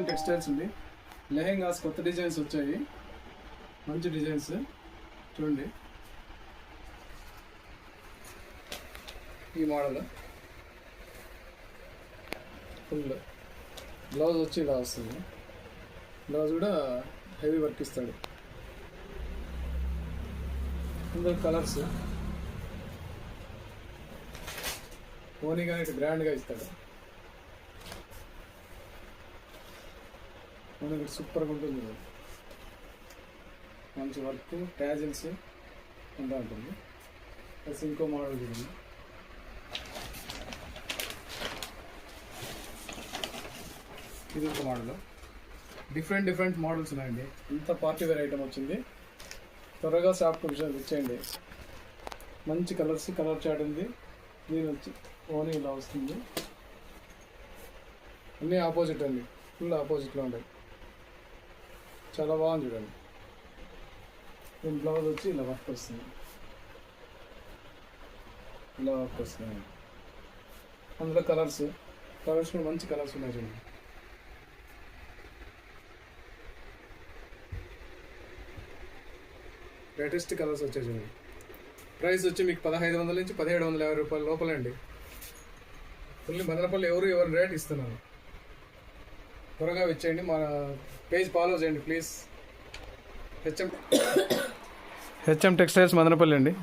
Textiles ఉంది. లెహెంగాస్ కొత్త designs వచ్చాయి, మంచి డిజైన్స్ చూడండి. ఈ మోడల్ ఫుల్ బ్లౌజ్ వచ్చి ఇలా వస్తుంది. బ్లౌజ్ కూడా హెవీ వర్క్ ఇస్తాడు. ఇందులో కలర్స్ ఓనీగా ఇటు గ్రాండ్గా ఇస్తాడు. మనకి సూపర్గా ఉంటుంది, మంచి వర్క్ ట్యాజిల్స్ అంతా ఉంటుంది. ప్లస్ ఇంకో మోడల్ చూడండి. ఇది ఒక మోడల్. డిఫరెంట్ మోడల్స్ ఉన్నాయండి. ఇంత పార్టీ వేర్ ఐటమ్ వచ్చింది. త్వరగా షాప్కి వచ్చేయండి. మంచి కలర్స్, కలర్ చాట్ ఉంది. దీని వచ్చి ఓనీ ఇలా వస్తుంది. అన్నీ ఆపోజిట్ అండి, ఫుల్ ఆపోజిట్లో ఉంటాయి. చాలా బాగుంది చూడండి. దీని బ్లౌజ్ వచ్చి ఇలా వర్క్ వస్తుంది, ఇలా వర్క్ వస్తుంది. అందులో కలర్స్ కూడా మంచి కలర్స్ ఉన్నాయి చూడండి. లేటెస్ట్ కలర్స్ వచ్చాయి చూడండి. ప్రైస్ వచ్చి మీకు 1500 నుంచి 1750 రూపాయల లోపలండి. ఫుల్లీ మదనపల్లి ఎవరు రేట్ ఇస్తున్నాను. త్వరగా వచ్చేయండి. మన పేజ్ ఫాలో చేయండి ప్లీజ్. హెచ్ఎం టెక్స్టైల్స్ మదనపల్లి అండి.